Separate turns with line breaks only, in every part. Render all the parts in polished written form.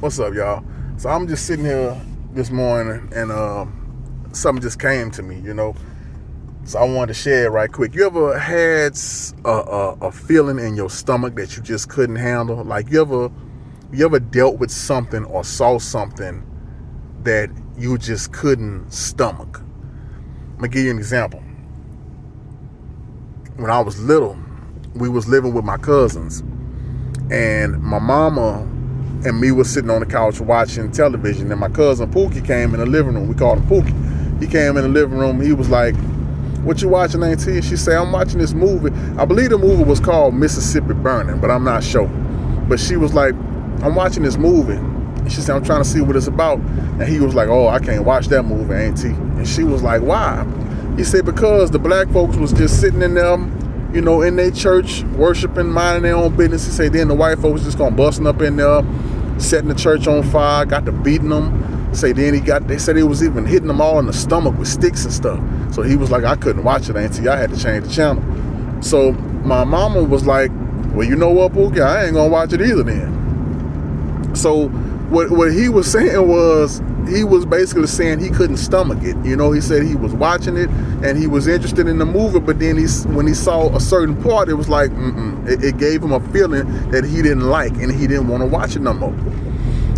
What's up, y'all? So I'm just sitting here this morning and something just came to me, So I wanted to share it right quick. You ever had a feeling in your stomach that you just couldn't handle? Like you ever dealt with something or saw something that you just couldn't stomach? I'm gonna give you an example. When I was little, we was living with my cousins, and my mama and me was sitting on the couch watching television, and my cousin Pookie came in the living room. We called him Pookie. He came in the living room. He was like, "What you watching, Auntie?" She said, "I'm watching this movie." I believe the movie was called Mississippi Burning, but I'm not sure. But she was like, "I'm watching this movie." And she said, "I'm trying to see what it's about." And he was like, "Oh, I can't watch that movie, Auntie." And she was like, "Why?" He said, "Because the black folks was just sitting in them, in their church, worshiping, minding their own business." He said, then the white folks just gonna busting up in there, setting the church on fire, got to beating them. Say then they said he was even hitting them all in the stomach with sticks and stuff. So he was like, "I couldn't watch it, Auntie. I had to change the channel." So my mama was like, "Well, you know what, Pookie? I ain't gonna watch it either then." So what he was saying was, he was basically saying he couldn't stomach it. He said he was watching it and he was interested in the movie, but then when he saw a certain part, it was like, it gave him a feeling that he didn't like, and he didn't want to watch it no more.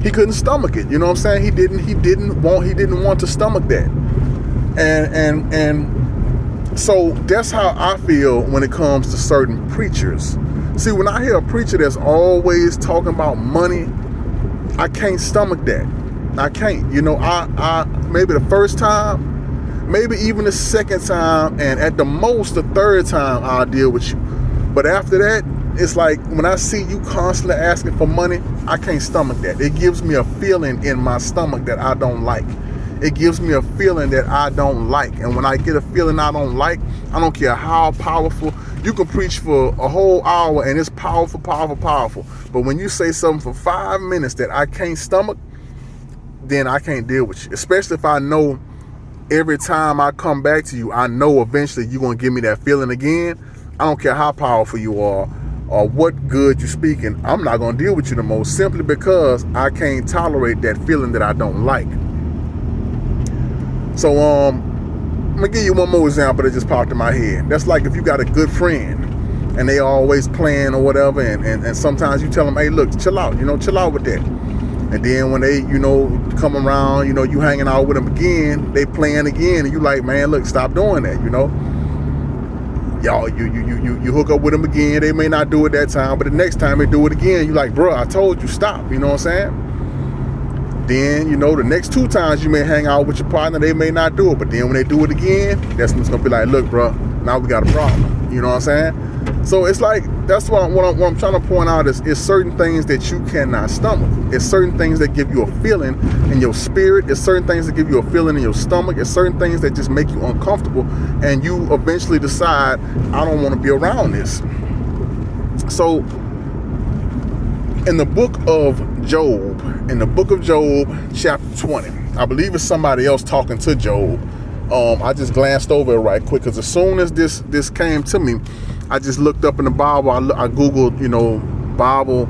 He couldn't stomach it. You know what I'm saying? He didn't want to stomach that. And so that's how I feel when it comes to certain preachers. See, when I hear a preacher that's always talking about money, I can't stomach that. I can't. I maybe the first time, maybe even the second time, and at the most the third time I'll deal with you. But after that, it's like when I see you constantly asking for money, I can't stomach that. It gives me a feeling in my stomach that I don't like. It gives me a feeling that I don't like. And when I get a feeling I don't like, I don't care how powerful. You can preach for a whole hour and it's powerful, powerful, powerful. But when you say something for 5 minutes that I can't stomach, then I can't deal with you. Especially if I know every time I come back to you, I know eventually you're going to give me that feeling again. I don't care how powerful you are or what good you're speaking. I'm not going to deal with you the most, simply because I can't tolerate that feeling that I don't like. So I'm going to give you one more example that just popped in my head. That's like if you got a good friend and they always playing or whatever, and sometimes you tell them, "Hey, look, chill out, chill out with that." And then when they, come around, you hanging out with them again, they playing again, and you like, "Man, look, stop doing that," Y'all, you hook up with them again. They may not do it that time, but the next time they do it again, you like, "Bro, I told you, stop." You know what I'm saying? Then, the next 2 times you may hang out with your partner, they may not do it. But then when they do it again, that's when it's going to be like, "Look, bro, now we got a problem." You know what I'm saying? So it's like, that's what I'm trying to point out is certain things that you cannot stomach. It's certain things that give you a feeling in your spirit. It's certain things that give you a feeling in your stomach. It's certain things that just make you uncomfortable. And you eventually decide, "I don't want to be around this." So in the book of Job, chapter 20, I believe it's somebody else talking to Job. I just glanced over it right quick, because as soon as this came to me, I just looked up in the Bible. I Googled, Bible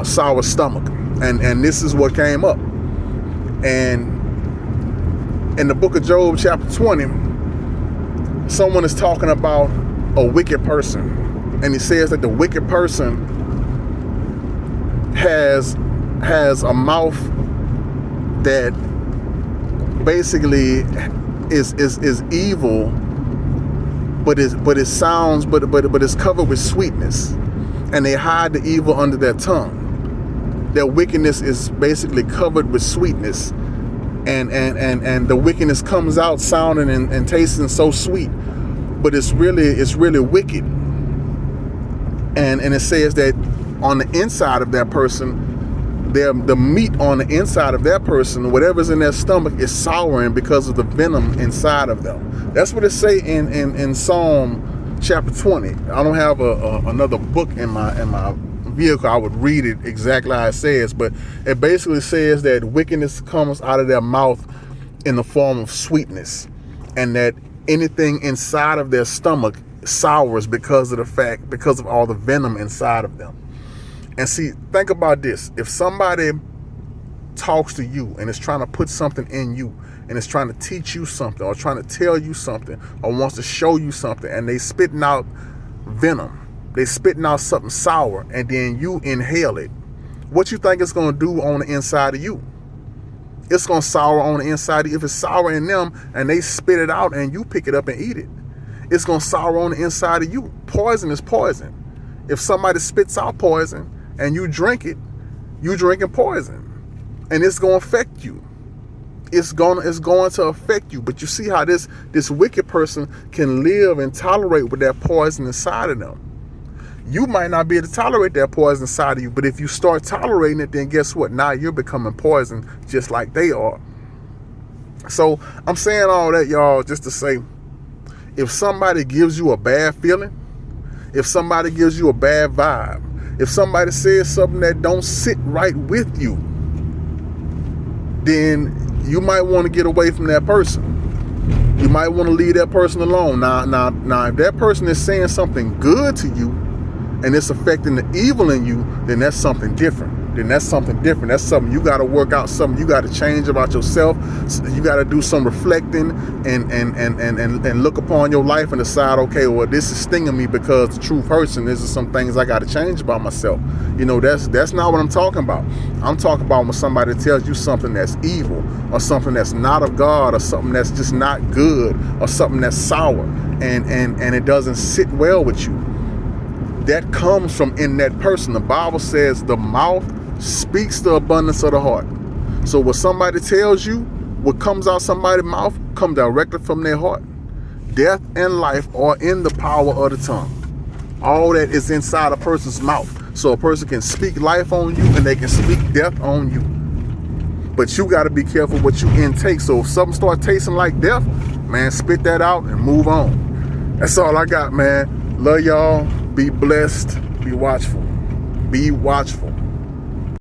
sour stomach, and this is what came up. And in the book of Job, chapter 20, someone is talking about a wicked person, and he says that the wicked person has a mouth that basically is evil, but it's covered with sweetness, and they hide the evil under their tongue. Their wickedness is basically covered with sweetness, and the wickedness comes out sounding and tasting so sweet, but it's really wicked. And it says that on the inside of that person, the meat on the inside of that person, whatever's in their stomach, is souring because of the venom inside of them. That's what it say in Psalm chapter 20. I don't have another book in my vehicle. I would read it exactly how it says, but it basically says that wickedness comes out of their mouth in the form of sweetness, and that anything inside of their stomach sours because of all the venom inside of them. And see, think about this. If somebody talks to you and is trying to put something in you and is trying to teach you something or trying to tell you something or wants to show you something, and they spitting out venom, they spitting out something sour, and then you inhale it, what you think it's going to do on the inside of you? It's going to sour on the inside of you. If it's sour in them and they spit it out and you pick it up and eat it, it's going to sour on the inside of you. Poison is poison. If somebody spits out poison and you drink it, you drinking poison, and it's going to affect you. It's going to affect you. But you see how this wicked person can live and tolerate with that poison inside of them. You might not be able to tolerate that poison inside of you, but if you start tolerating it, then guess what? Now you're becoming poison just like they are. So I'm saying all that, y'all, just to say, if somebody gives you a bad feeling, if somebody gives you a bad vibe, if somebody says something that don't sit right with you, then you might want to get away from that person. You might want to leave that person alone. Now, if that person is saying something good to you and it's affecting the evil in you, then that's something different. That's something you got to work out, something you got to change about yourself. You got to do some reflecting and look upon your life and decide, okay, well, this is stinging me because the truth hurts, and this is some things I got to change about myself. You know, that's not what I'm talking about. I'm talking about when somebody tells you something that's evil or something that's not of God or something that's just not good or something that's sour and it doesn't sit well with you. That comes from in that person. The Bible says the mouth speaks the abundance of the heart. So what somebody tells you, what comes out somebody's mouth, come directly from their heart. Death and life are in the power of the tongue. All that is inside a person's mouth. So a person can speak life on you and they can speak death on you. But you got to be careful what you intake. So if something starts tasting like death, man, spit that out and move on. That's all I got, man. Love y'all. Be blessed. Be watchful. Be watchful.